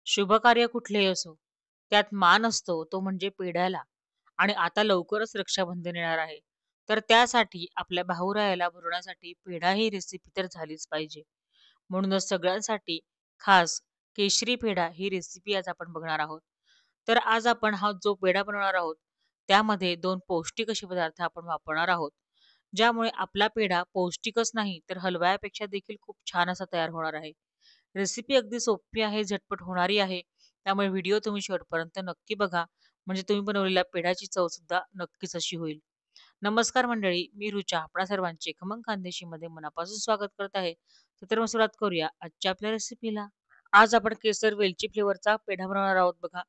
शुभकार्य कुठलेही असो, त्यात मान असतो तो म्हणजे पेढ्याला. आणि आता लवकरच रक्षाबंधन येणार आहे. तर त्यासाठी आपल्या भाऊरायाला भरवण्यासाठी पेढा ही रेसिपी तर झालीच पाहिजे. म्हणूनच सगळ्यांसाठी खास केशरी पेढा ही रेसिपी आज आपण बघणार आहोत. तर आज आपण हा जो पेढा बनवणार आहोत, त्यामध्ये 2 पौष्टिक असे पदार्थ आपण वापरणार आहोत. ज्यामुळे आपला पेढा पौष्टिकच नाही तर हलव्यापेक्षा देखील खूप छान असा तयार होणार आहे. रेसिपी अगदी सोपी आहे, झटपट होणारी आहे. त्यामुळे व्हिडिओ तुम्ही शेवटपर्यंत नक्की बघा. म्हणजे तुम्ही बनवलेल्या पेढ्याची चव सुद्धा नक्कीच अशी होईल. नमस्कार मंडळी, मी रुचा आपणा सर्वांचे खमंग खानदेशी मध्ये मनापासून स्वागत करत आहे. तर मग सुरुवात करूया आजच्या आपल्या रेसिपीला. आज आपण केसर वेलची फ्लेवरचा पेढा बनवणार आहोत बघा.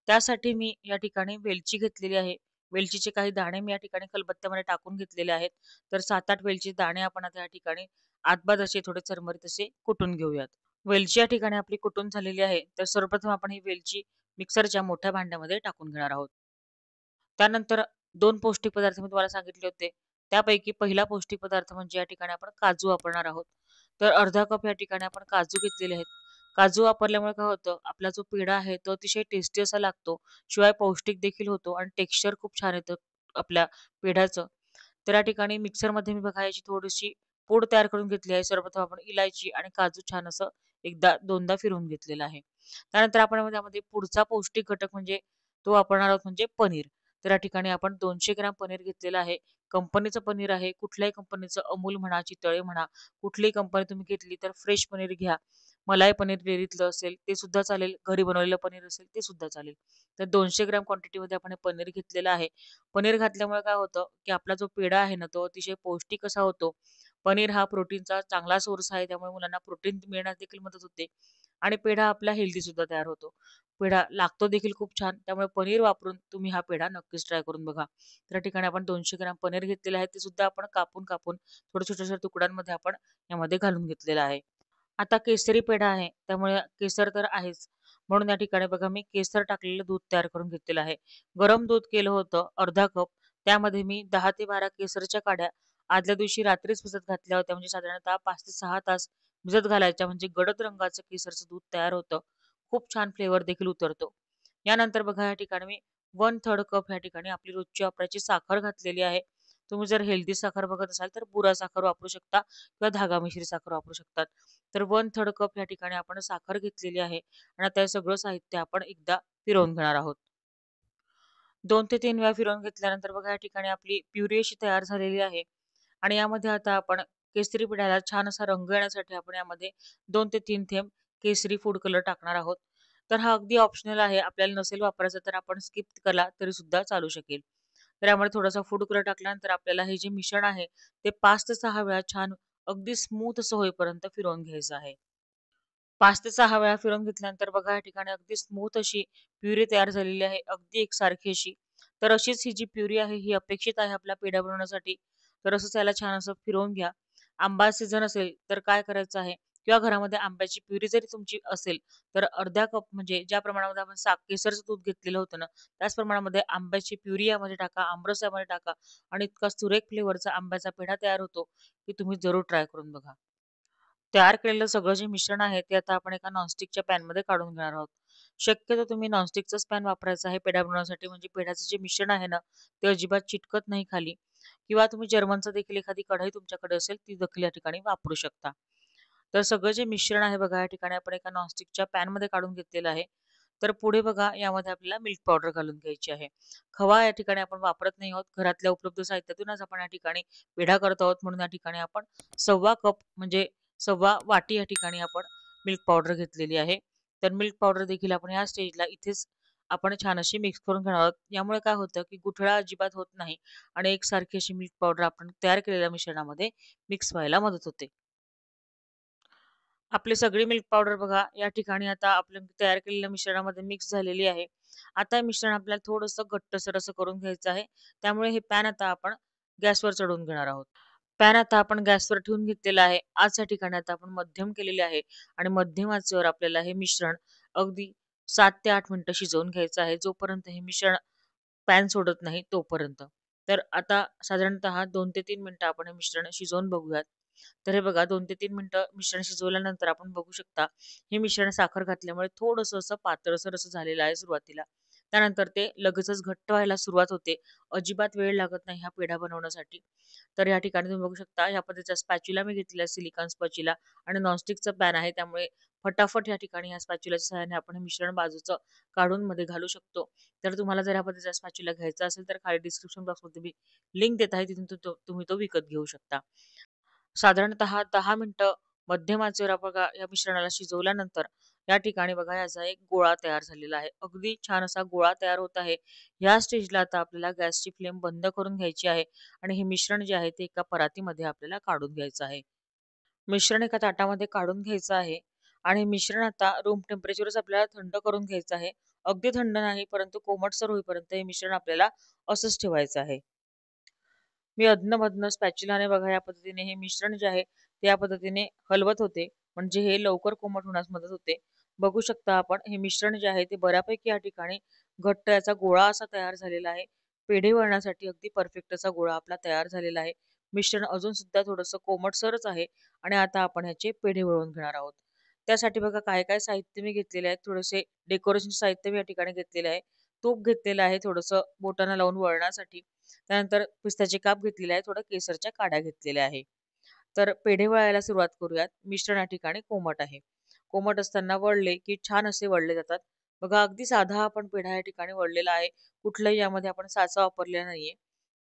त्यासाठी मी या ठिकाणी वेलची घेतलेली आहे. वेलचीचे काही दाणे मी या ठिकाणी खलबत्त्यामध्ये टाकून घेतलेले आहेत. तर 7-8 वेलची दाणे आपण आता या ठिकाणी आतबाद असे थोडे चरमरीत असे कुटून घेऊयात. वेलची या ठिकाणी आपली कुटून झालेली आहे. तर सर्वप्रथम आपण ही वेलची मिक्सरच्या मोठ्या भांड्यामध्ये टाकून घेणार आहोत. त्यानंतर 2 पौष्टिक पदार्थ मी तुम्हाला सांगितले होते. त्यापैकी पहिला पौष्टिक पदार्थ म्हणजे या ठिकाणी आपण काजू वापरणार आहोत. तर अर्धा कप या ठिकाणी आपण काजू घेतलेले आहेत. काजू वापरल्यामुळे काय होतं, आपला जो पेढा आहे तो अतिशय टेस्टी असा लागतो. शिवाय पौष्टिक देखील होतो आणि टेक्स्चर खूप छान येतं आपल्या पेढ्याचं. तर या ठिकाणी मिक्सरमध्ये मी बघा याची थोडीशी पूड तयार करून घेतली आहे. सर्वप्रथम आपण इलायची आणि काजू छान असं एकदा दोनदा फिरवून घेतलेलं आहे. त्यानंतर आपण त्यामध्ये पुढचा पौष्टिक घटक म्हणजे तो वापरणार आहोत म्हणजे पनीर. तर या ठिकाणी आपण 200 ग्रॅम पनीर घेतलेलं आहे. कंपनीचं पनीर आहे. कुठल्याही कंपनीचं अमूल म्हणा, चितळे म्हणा, कुठलीही कंपनी तुम्ही घेतली तर फ्रेश पनीर घ्या. मलाई पनीर डेअरीतलं असेल ते सुद्धा चालेल. घरी बनवलेलं पनीर असेल ते सुद्धा चालेल. तर 200 ग्रॅम क्वांटिटीमध्ये आपण हे पनीर घेतलेलं आहे. पनीर घातल्यामुळे काय होतं, की आपला जो पेढा आहे ना, तो अतिशय पौष्टिक असा होतो. पनीर हा प्रोटीनचा चांगला सोर्स आहे. त्यामुळे मुलांना प्रोटीन मिळण्यास देखील मदत होते आणि पेढा आपला हेल्दी सुद्धा तयार होतो. पेढा लागतो देखील खूप छान. त्यामुळे पनीर वापरून तुम्ही हा पेढा नक्कीच ट्राय करून बघा. तर या ठिकाणी आपण 200 ग्रॅम पनीर घेतलेलं आहे. ते सुद्धा आपण कापून थोड्या छोट्याशा तुकड्यांमध्ये आपण यामध्ये घालून घेतलेलं आहे. आता केसरी पेढा आहे, त्यामुळे केसर तर आहेच. म्हणून या ठिकाणी बघा मी केसर टाकलेलं दूध तयार करून घेतलेलं आहे. गरम दूध केलं होतं अर्धा कप. त्यामध्ये मी 10 ते 12 केसरच्या काड्या आदल्या दिवशी रात्रीच भिजत घातल्या होत्या. म्हणजे साधारणतः 5 ते 6 तास भिजत घालायच्या म्हणजे गडद रंगाचं केसरचं दूध तयार होतं. खूप छान फ्लेवर देखील उतरतो. यानंतर बघा या ठिकाणी मी 1/3 कप या ठिकाणी आपली रोजची वापरायची साखर घातलेली आहे. तुम्ही जर हेल्दी साखर बघत असाल तर बुरा साखर वापरू शकता किंवा धागा मिश्री साखर वापरू शकतात. तर 1/3 कप या ठिकाणी आपण साखर घेतलेली आहे आणि आता हे सगळं साहित्य आपण एकदा फिरवून घेणार आहोत. 2 ते 3 वेळा फिरवून घेतल्यानंतर बघा या ठिकाणी आपली प्युरी अशी तयार झालेली आहे आणि यामध्ये आता आपण केसरी पिठाला छान असा रंग येण्यासाठी आपण यामध्ये 2 ते 3 थेंब केसरी फूड कलर टाकणार आहोत. तर हा अगदी ऑप्शनल आहे. आपल्याला नसेल वापरायचा तर आपण स्किप केला तरी सुद्धा चालू शकेल. तर यामध्ये थोडासा फूड कलर टाकल्यानंतर आपल्याला हे जे मिश्रण आहे ते 5 ते 6 वेळा छान अगदी स्मूथ असं होईपर्यंत फिरवून घ्यायचं आहे. 5 ते 6 वेळा फिरवून घेतल्यानंतर बघा या ठिकाणी अगदी स्मूथ अशी प्युरी तयार झालेली आहे. अगदी एकसारखी अशी. तर अशीच ही जी प्युरी आहे ही अपेक्षित आहे आपल्या पेढा बनवण्यासाठी. तर असंच याला छान असं फिरवून घ्या. आंबा सीझन असेल तर काय करायचं आहे किंवा घरामध्ये आंब्याची प्युरी जरी तुमची असेल तर अर्धा कप म्हणजे ज्या प्रमाणामध्ये आपण केसरचं दूध घेतलेलं होतं ना, त्याच प्रमाणामध्ये आंब्याची प्युरी यामध्ये टाका, आमरस यामध्ये टाका आणि इतका सुरेख फ्लेवरचा आंब्याचा पेढा तयार होतो, की तुम्ही जरूर ट्राय करून बघा. तयार केलेलं सगळं जे मिश्रण आहे ते आता आपण एका नॉनस्टिकच्या पॅनमध्ये काढून घेणार आहोत. शक्यतो तुम्ही नॉनस्टिकचाच पॅन वापरायचा आहे पेढा बनवण्यासाठी म्हणजे पेढ्याचं जे मिश्रण आहे ना, ते अजिबात चिटकत नाही खाली किंवा तुम्ही जर्मनचं देखील एखादी कढई तुमच्याकडे असेल ती देखील या ठिकाणी वापरू शकता. तर सगळं जे मिश्रण आहे बघा या ठिकाणी आपण एका नॉनस्टिकच्या पॅनमध्ये काढून घेतलेलं आहे. तर पुढे बघा यामध्ये आपल्याला मिल्क पावडर घालून घ्यायची आहे. खवा या ठिकाणी आपण वापरत नाही आहोत. घरातल्या उपलब्ध साहित्यातूनच आपण या ठिकाणी पेढा करत आहोत म्हणून या ठिकाणी आपण 1/2 कप म्हणजे 1/2 वाटी या ठिकाणी आपण मिल्क पावडर घेतलेली आहे. तर मिल्क पावडर देखील आपण या स्टेजला इथेच आपण छान अशी मिक्स करून घेणार आहोत. यामुळे काय होतं, की गुठळा अजिबात होत नाही आणि एकसारखी अशी मिल्क पावडर आपण तयार केलेल्या मिश्रणामध्ये मिक्स व्हायला मदत होते. आपली सगळी मिल्क पावडर बघा या ठिकाणी आता आपल्या तयार केलेल्या मिश्रणामध्ये मिक्स झालेली आहे. आता हे मिश्रण आपल्याला थोडंसं घट्टसर असं करून घ्यायचं आहे. त्यामुळे हे पॅन आता आपण गॅसवर चढवून घेणार आहोत. पॅन आता आपण गॅसवर ठेवून घेतलेला आहे. आज या ठिकाणी आता आपण मध्यम केलेले आहे आणि मध्यम आचेवर आपल्याला हे मिश्रण अगदी 7 ते 8 मिनिटं शिजवून घ्यायचं आहे. जोपर्यंत हे मिश्रण पॅन सोडत नाही तोपर्यंत. तर आता साधारणतः 2 ते 3 मिनिटं आपण हे मिश्रण शिजवून बघूयात. तर हे बघा 2 ते 3 मिनिटं मिश्रण शिजवल्यानंतर आपण बघू शकता, हे मिश्रण साखर घातल्यामुळे थोडंसं असं पातळसर असं झालेलं आहे सुरुवातीला. त्यानंतर ते लगेचच घट्ट व्हायला सुरुवात होते. अजिबात वेळ लागत नाही हा पेढा बनवण्यासाठी. तर या ठिकाणी तुम्ही बघू शकता ह्या पद्धतीचा स्पॅच्युला मी घेतलेला आहे सिलिकॉन स्पॅच्युला आणि नॉनस्टिकचा पॅन आहे. त्यामुळे फटाफट या ठिकाणी या स्पॅच्युलाच्या सहाय्याने आपण हे मिश्रण बाजूचं काढून मध्ये घालू शकतो. तर तुम्हाला जर ह्या पद्धतीचा स्पॅच्युला घ्यायचा असेल तर खाली डिस्क्रिप्शन बॉक्समध्ये मी लिंक देत आहे. तिथून तुम्ही तो विकत घेऊ शकता. साधारणतः 10 मिनिटं मध्यम आचेवर बघा या मिश्रणाला शिजवल्यानंतर या ठिकाणी बघा याचा एक गोळा तयार झालेला आहे. अगदी छान असा गोळा तयार होत आहे. या स्टेजला आता आपल्याला गॅसची फ्लेम बंद करून घ्यायची आहे आणि हे मिश्रण जे आहे ते एका परातीमध्ये आपल्याला काढून घ्यायचं आहे. मिश्रण एका ताटामध्ये काढून घ्यायचं आहे आणि मिश्रण आता रूम टेम्परेचरच आपल्याला थंड करून घ्यायचं आहे. अगदी थंड नाही, परंतु कोमटसर होईपर्यंत हे मिश्रण आपल्याला असंच ठेवायचं आहे. मी अधनं-मधनं स्पॅच्युलाने बघा या पद्धतीने हे मिश्रण जे आहे, ते या पद्धतीने हलवत होते. म्हणजे हे लवकर कोमट होण्यास मदत होते. बघू शकता आपण हे मिश्रण जे आहे ते बऱ्यापैकी या ठिकाणी घट्ट याचा गोळा असा तयार झालेला आहे. पेढे वळण्यासाठी अगदी परफेक्ट असा गोळा आपला तयार झालेला आहे. मिश्रण अजून सुद्धा थोडंसं कोमटसरच आहे आणि आता आपण ह्याचे पेढे वळून घेणार आहोत. त्यासाठी बघा काय-काय साहित्य मी घेतलेले आहे. थोडेसे डेकोरेशन साहित्य मी या ठिकाणी घेतलेले आहे. तूप घेतलेलं आहे थोडंसं बोटांना लावून वळण्यासाठी. त्यानंतर पिस्त्याचे काप घेतलेले आहे. थोडं केसरच्या काड्या घेतलेल्या आहे. तर पेढे वळायला सुरुवात करूयात. मिश्रण या ठिकाणी कोमट आहे. कोमट असताना वळले की छान असे वळले जातात. बघा अगदी साधा आपण पेढा या ठिकाणी वळलेला आहे. कुठलाही यामध्ये आपण साचा वापरलेला नाहीये.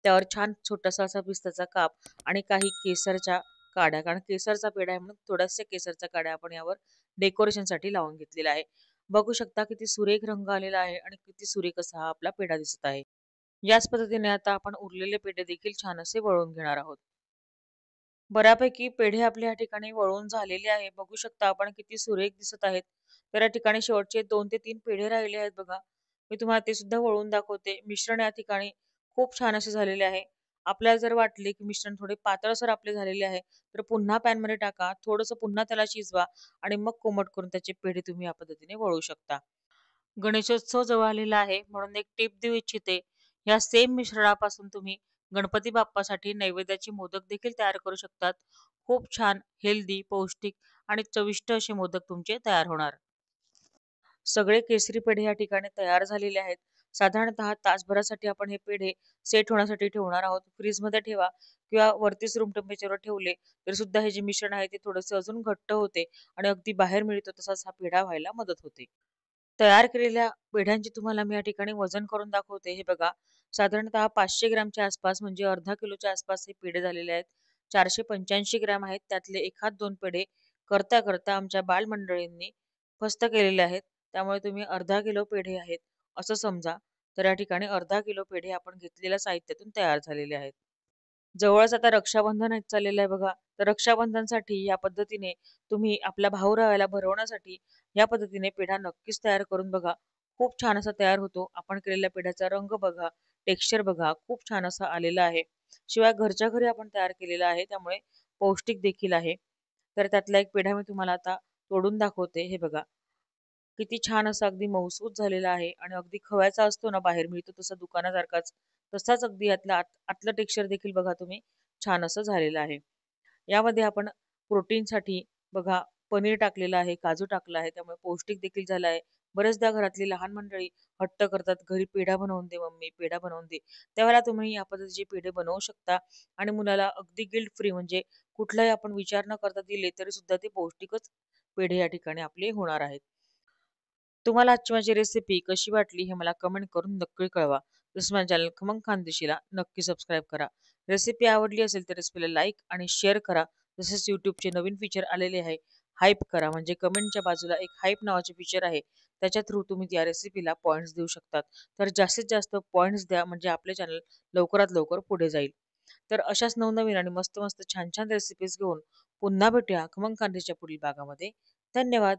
त्यावर छान छोटासा असा पिस्त्याचा काप आणि काही केसरच्या काड्या, कारण केसरचा पेढा आहे म्हणून थोड्याशा केसरच्या काड्या आपण यावर डेकोरेशनसाठी लावून घेतलेल्या आहे. बघू शकता किती सुरेख रंग आलेला आहे आणि किती सुरेख असा हा आपला पेढा दिसत आहे. याच पद्धतीने आता आपण उरलेले पेढे देखील छान असे वळून घेणार आहोत. बऱ्यापैकी पेढे आपले या ठिकाणी वळून झालेले आहे. बघू शकता आपण किती सुरेख दिसत आहेत. तर या ठिकाणी शेवटचे 2 ते 3 पेढे राहिले आहेत बघा. मी तुम्हाला ते सुद्धा वळून दाखवते. मिश्रण या ठिकाणी खूप छान असे झालेले आहे. आपल्याला जर वाटले की मिश्रण थोडे पातळसर आपले झालेले आहे, तर पुन्हा पॅनमध्ये टाका. थोडंसं पुन्हा त्याला शिजवा आणि मग कोमट करून त्याचे पेढे तुम्ही या पद्धतीने वळू शकता. गणेशोत्सव जवळ आलेला आहे म्हणून एक टिप देऊ इच्छिते. या सेम मिश्रणापासून तुम्ही गणपती बाप्पासाठी नैवेद्याचे मोदक देखील तयार करू शकतात. खूप छान, हेल्दी, पौष्टिक आणि चविष्ट असे मोदक तुमचे तयार होणार. सगळे केसरी पेढे या ठिकाणी तयार झालेले आहेत. साधारणतः तासभरासाठी आपण हे पेढे सेट होण्यासाठी ठेवणार आहोत. फ्रीजमध्ये ठेवा किंवा वरतीच रूम टेम्परेचरवर ठेवले तरी सुद्धा हे जे मिश्रण आहे ते थोडेसे अजून घट्ट होते आणि अगदी बाहेर मिळतो तसाच हा पेढा व्हायला मदत होते. तयार केलेल्या पेढ्यांचे तुम्हाला मी या ठिकाणी वजन करून दाखवते. हे बघा, साधारणतः 500 ग्रॅमच्या आसपास म्हणजे अर्धा किलोच्या आसपास हे पेढे झालेले आहेत. 485 ग्रॅम आहेत. त्यातले एखाद 2 पेढे करता आमच्या बालमंडळींनी फस्त केलेले आहेत. त्यामुळे तुम्ही अर्धा किलो पेढे आहेत असं समजा. तर या ठिकाणी अर्धा किलो पेढे आपण घेतलेल्या साहित्यातून तयार झालेले आहेत. जवळच आता रक्षाबंधन येत चाललेलं आहे बघा. तर रक्षाबंधनसाठी या पद्धतीने तुम्ही आपल्या भाऊरायाला भरवण्यासाठी या पद्धतीने पेढा नक्कीच तयार करून बघा. खूप छान असा तयार होतो. आपण केलेल्या पेढ्याचा रंग बघा, टेक्स्चर बघा, खूप छान असा आलेला आहे. शिवाय घरच्या घरी आपण तयार केलेला आहे, त्यामुळे पौष्टिक देखील आहे. तर त्यातला एक पेढा मी तुम्हाला आता तोडून दाखवते. हे बघा. किती छान असा अगदी मऊसूत झालेला आहे आणि अगदी खव्याचा असतो ना बाहेर मिळतो तसा दुकानासारखाच, तसाच अगदी यातला आतलं टेक्स्चर देखील बघा तुम्ही छान असं झालेलं आहे. यामध्ये आपण प्रोटीनसाठी बघा पनीर टाकलेलं आहे, काजू टाकला आहे, त्यामुळे पौष्टिक देखील झालं आहे. बरेचदा घरातली लहान मंडळी हट्ट करतात, "घरी पेढा बनवून दे मम्मी, पेढा बनवून दे." त्यावेळेला तुम्ही या पद्धतीचे पेढे बनवू शकता आणि मुलाला अगदी गिल्ट फ्री म्हणजे कुठलाही आपण विचार न करता दिले तरी सुद्धा ते पौष्टिकच पेढे या ठिकाणी आपले होणार आहेत. तुम्हाला आजची माझी रेसिपी कशी वाटली हे मला कमेंट करून नक्की कळवा. तसंच माझ्या चॅनल खमंग खानदेशीला नक्की सबस्क्राईब करा. रेसिपी आवडली असेल तर रेसिपीला लाईक आणि शेअर करा. तसेच YouTubeचे नवीन फीचर आलेले आहे. हाईप करा म्हणजे कमेंटच्या बाजूला एक हाईप नावाचे फीचर आहे. त्याच्या थ्रू तुम्ही त्या रेसिपीला पॉइंट्स देऊ शकतात. तर जास्तीत जास्त पॉइंट्स द्या म्हणजे आपले चॅनल लवकरात लवकर पुढे जाईल. तर अशाच नवनवीन आणि मस्त मस्त छान छान रेसिपीज घेऊन पुन्हा भेटूया खमंग खानदेशच्या पुढील भागामध्ये. धन्यवाद.